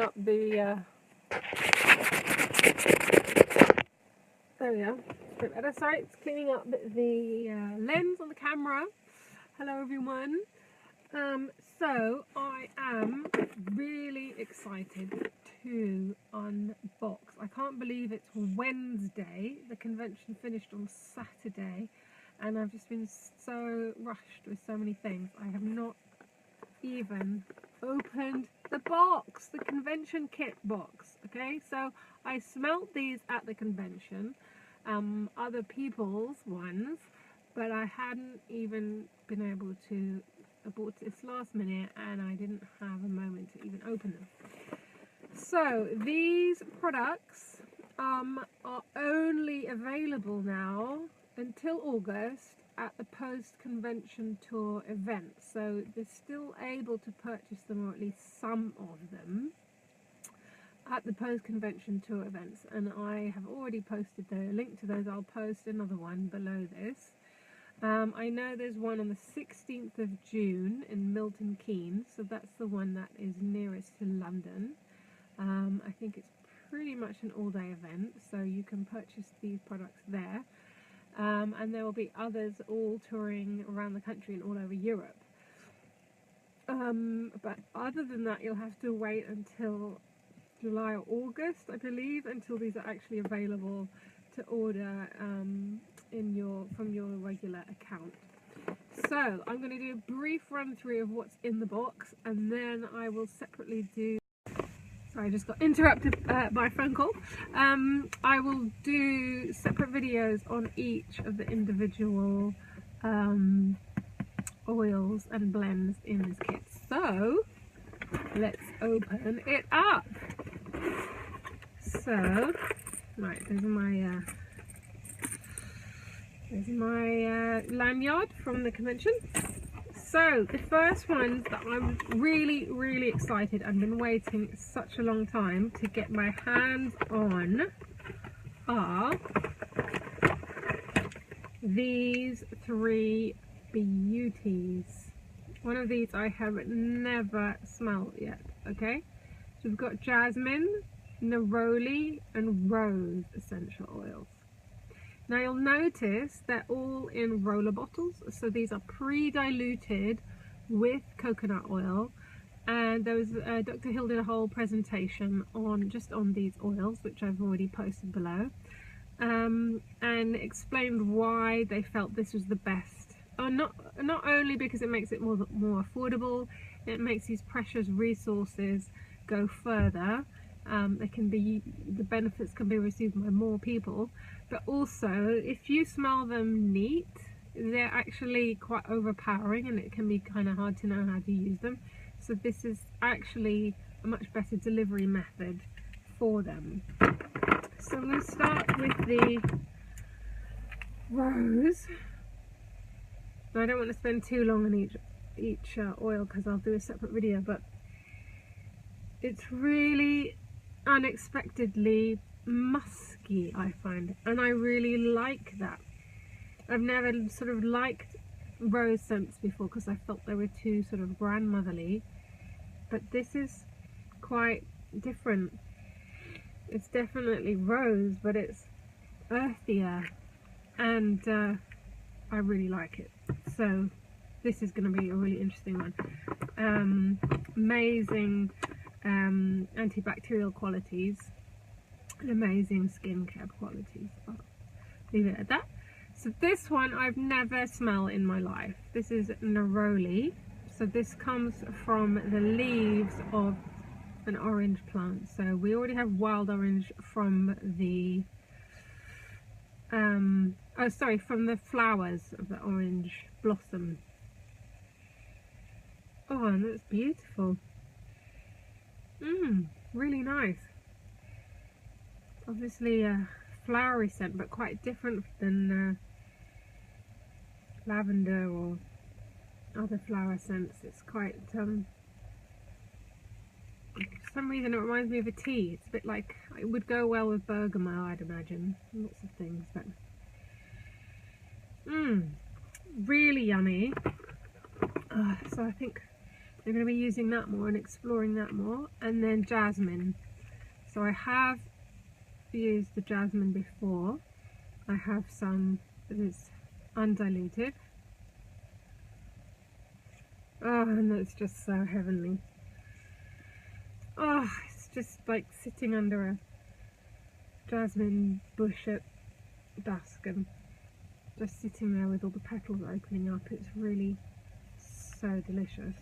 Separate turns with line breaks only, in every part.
up the there we are. Sorry, it's cleaning up the lens on the camera. Hello everyone. So I am really excited to unbox. I can't believe it's Wednesday. The convention finished on Saturday and I've just been so rushed with so many things. I have not even opened the box, the convention kit box. Okay, so I smelt these at the convention, other people's ones, but I hadn't even been able to. I bought this last minute and I didn't have a moment to even open them. So these products are only available now until August at the post-convention tour event. So they're still able to purchase them, or at least some of them, at the post-convention tour events. And I have already posted the link to those. I'll post another one below this. I know there's one on the 16th of June in Milton Keynes, so that's the one that is nearest to London. I think it's pretty much an all-day event, so you can purchase these products there. And there will be others all touring around the country and all over Europe. But other than that, you'll have to wait until July or August, I believe, until these are actually available to order from your regular account. So I'm going to do a brief run through of what's in the box, and then I will separately do. Sorry, I just got interrupted by a phone call. I will do separate videos on each of the individual oils and blends in this kit. So let's open it up. So, right, there's my lanyard from the convention. So the first ones that I'm really excited, I've been waiting such a long time to get my hands on, are these three beauties. One of these I have never smelled yet. Okay, so we've got Jasmine, Neroli and Rose essential oils. Now you'll notice they're all in roller bottles, so these are pre-diluted with coconut oil, and there was Dr. Hill did a whole presentation on these oils, which I've already posted below, and explained why they felt this was the best. Not only because it makes it more affordable, it makes these precious resources go further. The benefits can be received by more people, but also if you smell them neat, they're actually quite overpowering and it can be kind of hard to know how to use them. So this is actually a much better delivery method for them. So I'm going to start with the Rose. Now, I don't want to spend too long on each oil because I'll do a separate video, but it's really unexpectedly musky, I find, and I really like that. I've never sort of liked rose scents before because I felt they were too sort of grandmotherly, but this is quite different. It's definitely rose, but it's earthier, and I really like it. So this is going to be a really interesting one. Amazing antibacterial qualities and amazing skincare qualities. I'll leave it at that. So this one I've never smelled in my life. This is Neroli. So this comes from the leaves of an orange plant. So we already have wild orange from the from the flowers of the orange blossom. Oh, and that's beautiful. Really nice. Obviously a flowery scent, but quite different than lavender or other flower scents. It's quite, for some reason it reminds me of a tea. It's a bit like, it would go well with bergamot, I'd imagine. Lots of things, but really yummy. So I think I'm going to be using that more and exploring that more. And then Jasmine. So I have used the Jasmine before. I have some that is undiluted. Oh, and it's just so heavenly. Oh, it's just like sitting under a jasmine bush at dusk and just sitting there with all the petals opening up. It's really so delicious.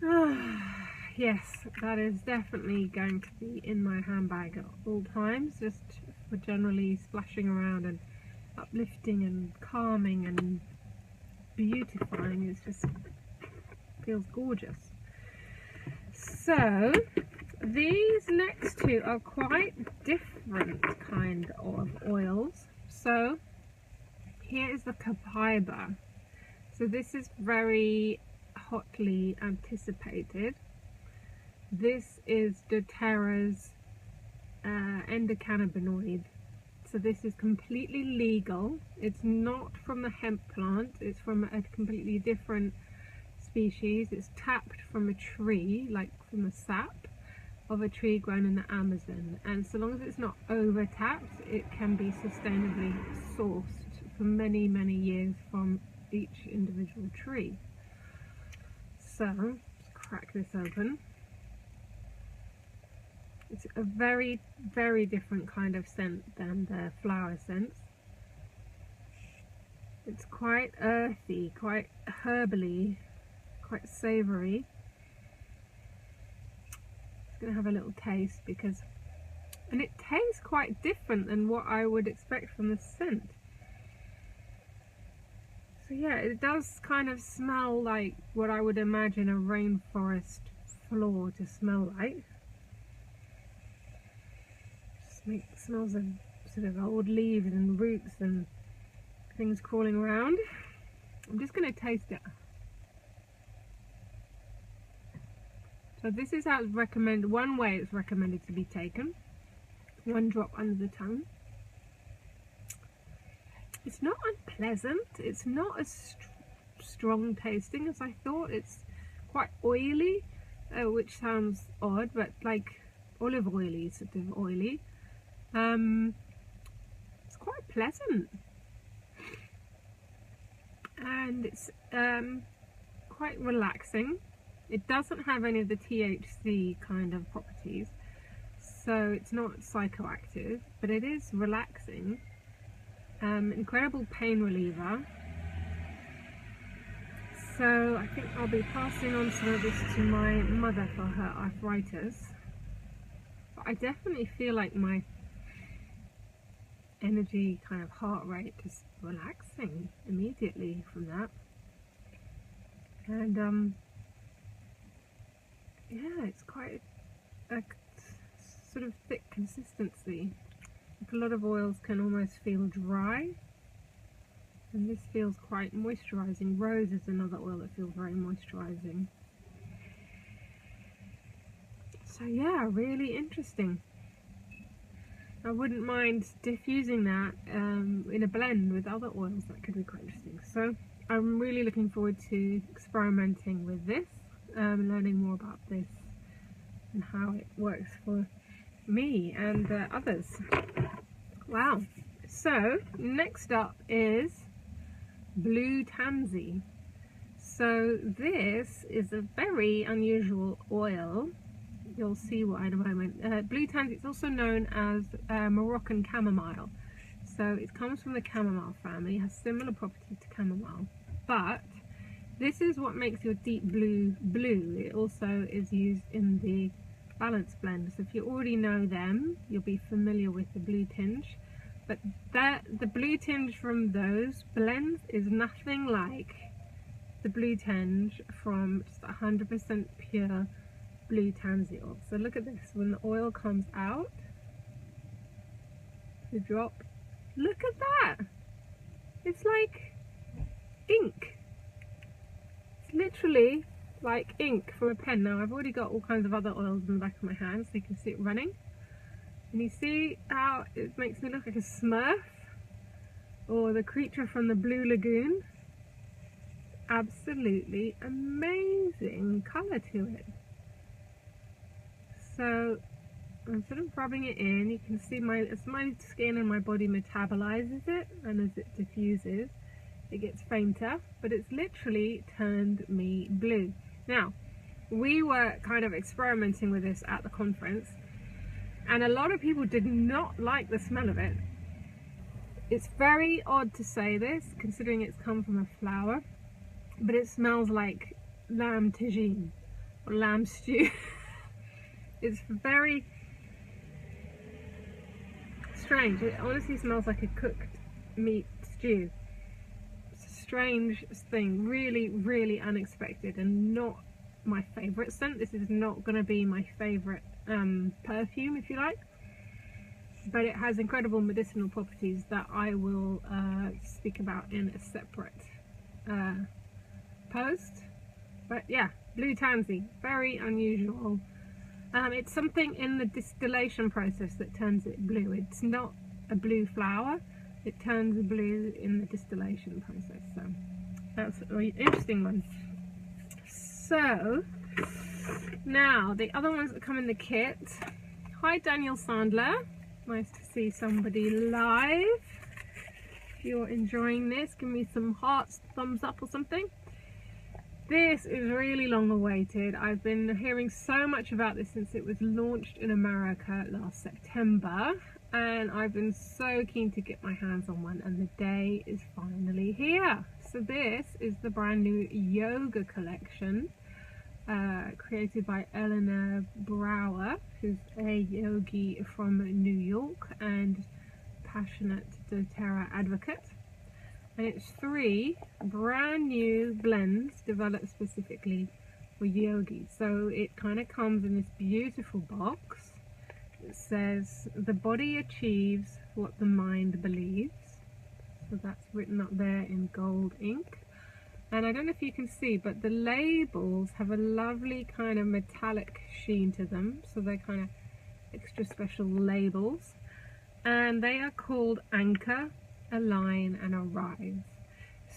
Oh, yes, that is definitely going to be in my handbag at all times, just for generally splashing around and uplifting and calming and beautifying. It just feels gorgeous. So these next two are quite different kind of oils. So here is the Copaiba. So this is very hotly anticipated. This is dōTERRA's endocannabinoid. So this is completely legal. It's not from the hemp plant. It's from a completely different species. It's tapped from a tree, like from the sap of a tree grown in the Amazon. And so long as it's not over tapped, it can be sustainably sourced for many, many years from each individual tree. So let's crack this open. It's a very, very different kind of scent than the flower scents. It's quite earthy, quite herbally, quite savoury. Just going to have a little taste and it tastes quite different than what I would expect from the scent. So yeah, it does kind of smell like what I would imagine a rainforest floor to smell like. Smells of sort of old leaves and roots and things crawling around. I'm just going to taste it. So this is how it's recommended, one way it's recommended to be taken. 1 drop under the tongue. It's not unpleasant. It's not as strong tasting as I thought. It's quite oily, which sounds odd, but like olive oily, sort of oily. It's quite pleasant, and it's quite relaxing. It doesn't have any of the THC kind of properties, so it's not psychoactive, but it is relaxing. Incredible pain reliever. So I think I'll be passing on some of this to my mother for her arthritis. But I definitely feel like my energy, kind of heart rate, is relaxing immediately from that. And yeah, it's quite a sort of thick consistency. Like a lot of oils can almost feel dry, and this feels quite moisturizing. Rose is another oil that feels very moisturizing. So yeah, really interesting. I wouldn't mind diffusing that in a blend with other oils. That could be quite interesting. So I'm really looking forward to experimenting with this, learning more about this and how it works for me and others. Wow. So next up is blue tansy. So this is a very unusual oil. You'll see why in a moment. Blue tansy is also known as Moroccan chamomile. So it comes from the chamomile family, has similar properties to chamomile, but this is what makes your deep blue blue. It also is used in the balance blend. So if you already know them, you'll be familiar with the blue tinge. But the blue tinge from those blends is nothing like the blue tinge from just 100% pure blue tansy oil. So look at this, when the oil comes out, the drop, look at that, it's like ink. It's literally like ink from a pen. Now I've already got all kinds of other oils in the back of my hand so you can see it running, and you see how it makes me look like a Smurf or the creature from the Blue Lagoon. absolutely amazing colour to it. So I'm sort of rubbing it in. You can see as my skin and my body metabolizes it, and as it diffuses, it gets fainter, but it's literally turned me blue. Now, we were kind of experimenting with this at the conference, and a lot of people did not like the smell of it. It's very odd to say this, considering it's come from a flower, but it smells like lamb tagine or lamb stew. It's very strange. It honestly smells like a cooked meat stew. It's a strange thing, really, really unexpected, and not my favourite scent. This is not going to be my favourite perfume, if you like, but it has incredible medicinal properties that I will speak about in a separate post. But yeah, blue tansy, very unusual. It's something in the distillation process that turns it blue. It's not a blue flower, it turns blue in the distillation process. So that's an interesting one. So now the other ones that come in the kit. Hi Daniel Sandler, nice to see somebody live. If you're enjoying this, give me some hearts, thumbs up or something. This is really long awaited. I've been hearing so much about this since it was launched in America last September, and I've been so keen to get my hands on one, and the day is finally here. So this is the brand new yoga collection created by Eleanor Brower, who's a yogi from New York and passionate dōTERRA advocate. And it's 3 brand new blends developed specifically for yogis. So it kind of comes in this beautiful box. It says, the body achieves what the mind believes. So that's written up there in gold ink. And I don't know if you can see, but the labels have a lovely kind of metallic sheen to them. So they're kind of extra special labels. And they are called Anchor, Align and Arise.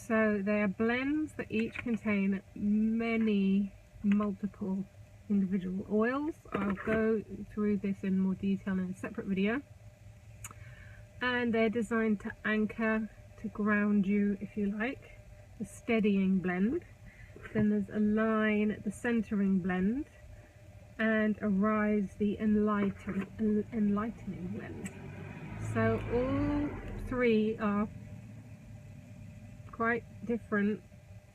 So they are blends that each contain many multiple individual oils. I'll go through this in more detail in a separate video. And they're designed to anchor, to ground you, if you like, the steadying blend. Then there's Align, the centering blend, and Arise, the enlightening blend. So all 3 are quite different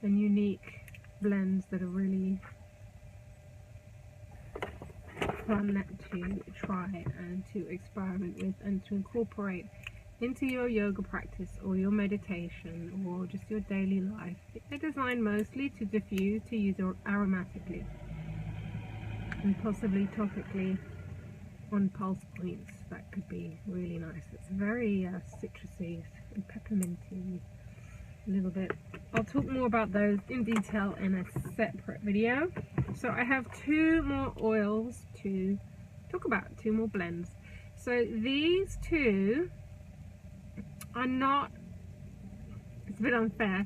and unique blends that are really fun to try and to experiment with and to incorporate into your yoga practice or your meditation or just your daily life. They're designed mostly to diffuse, to use aromatically and possibly topically on pulse points. That could be really nice. It's very citrusy and pepperminty a little bit. I'll talk more about those in detail in a separate video. So I have 2 more oils to talk about, 2 more blends. So these 2 are not, it's a bit unfair,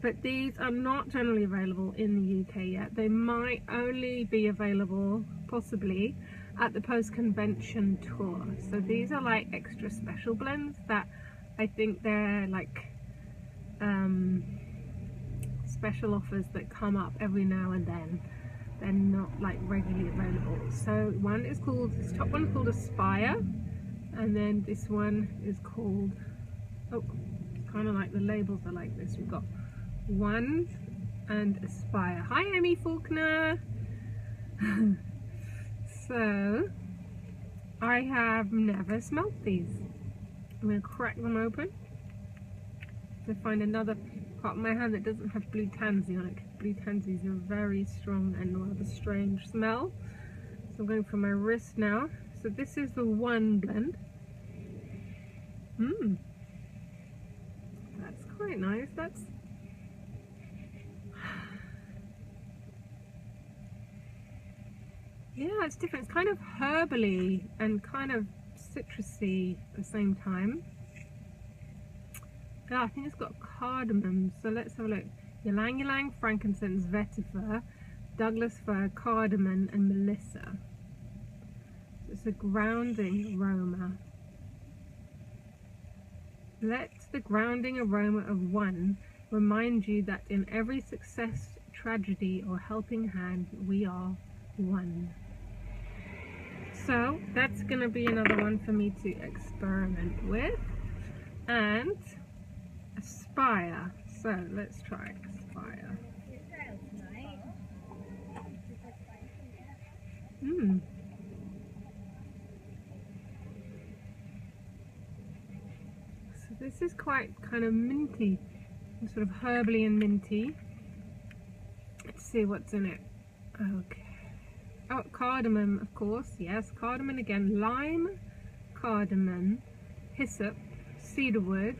but these are not generally available in the UK yet. They might only be available possibly at the post-convention tour. So these are like extra special blends that I think they're like special offers that come up every now and then. They're not like regularly available. So one is called, this top one is called Aspire, and then this one is called, oh, kind of like the labels are like this. We've got One and Aspire. Hi Amy Faulkner. So I have never smelled these. I'm going to crack them open to find another part of my hand that doesn't have blue tansy on it. Blue tansy is a very strong and rather strange smell. So I'm going for my wrist now. So this is the One blend. That's quite nice. That's yeah, it's different. It's kind of herbally and kind of citrusy at the same time. Yeah, I think it's got cardamom, so let's have a look. ylang ylang, frankincense, vetiver, Douglas fir, cardamom and melissa. It's a grounding aroma. Let the grounding aroma of one remind you that in every success, tragedy or helping hand we are one. So that's going to be another one for me to experiment with. And aspire. So let's try aspire. So this is quite kind of minty, sort of herbally and minty. Let's see what's in it. Okay. Oh, cardamom, of course. Yes, cardamom again. Lime, cardamom, hyssop, cedarwood,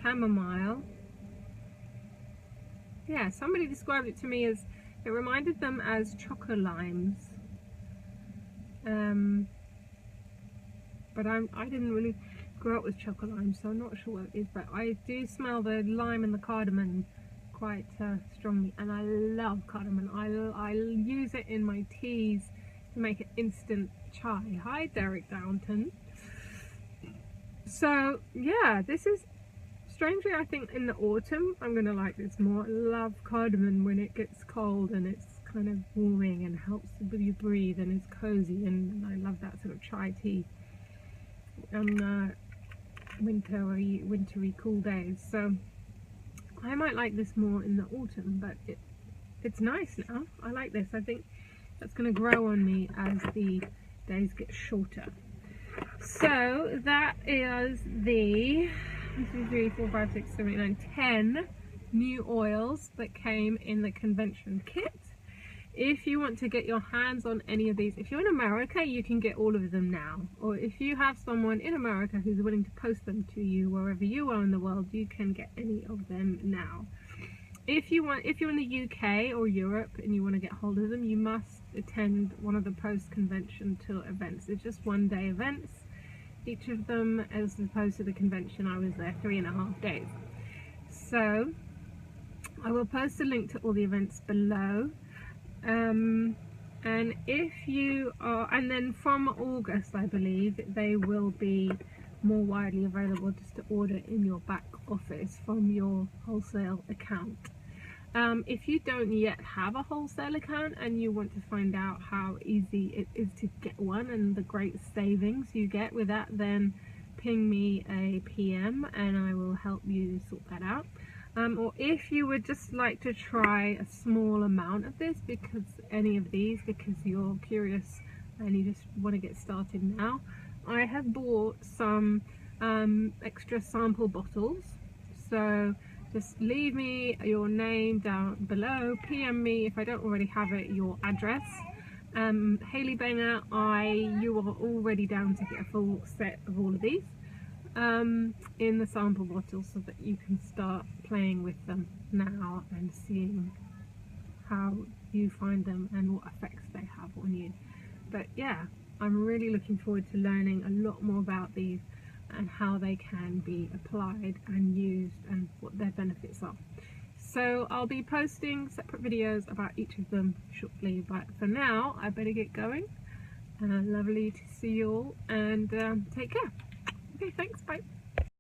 chamomile. Yeah, somebody described it to me as, it reminded them as choco limes. But I didn't really grow up with choco limes, so I'm not sure what it is, but I do smell the lime and the cardamom quite strongly, and I love cardamom. I use it in my teas to make an instant chai. Hi Derek Downton. So yeah, this is strangely, I think in the autumn I'm gonna like this more. I love cardamom when it gets cold and it's kind of warming and helps you breathe and it's cozy, and I love that sort of chai tea on wintry cool days. So I might like this more in the autumn, but it's nice now. I like this. I think that's going to grow on me as the days get shorter. So that is the 1, 2, 3, 4, 5, 6, 7, 8, 9, 10 new oils that came in the convention kit. If you want to get your hands on any of these, if you're in America, you can get all of them now. Or if you have someone in America who's willing to post them to you wherever you are in the world, you can get any of them now. If you're in the UK or Europe and you want to get hold of them, you must attend one of the post-convention tour events. It's just 1-day events, each of them, as opposed to the convention. I was there 3.5 days. So I will post a link to all the events below. And if you are, and then from August I believe they will be more widely available just to order in your back office from your wholesale account. If you don't yet have a wholesale account and you want to find out how easy it is to get one and the great savings you get with that, then ping me a PM and I will help you sort that out. Or if you would just like to try a small amount of this, because you're curious and you just want to get started now, I have bought some extra sample bottles. So just leave me your name down below, PM me if I don't already have it, your address. Hayley Banger, you are already down to get a full set of all of these in the sample bottles, so that you can start playing with them now and seeing how you find them and what effects they have on you. But yeah, I'm really looking forward to learning a lot more about these and how they can be applied and used and what their benefits are. So I'll be posting separate videos about each of them shortly, but for now I better get going. Lovely to see you all, and take care. Okay, thanks, bye.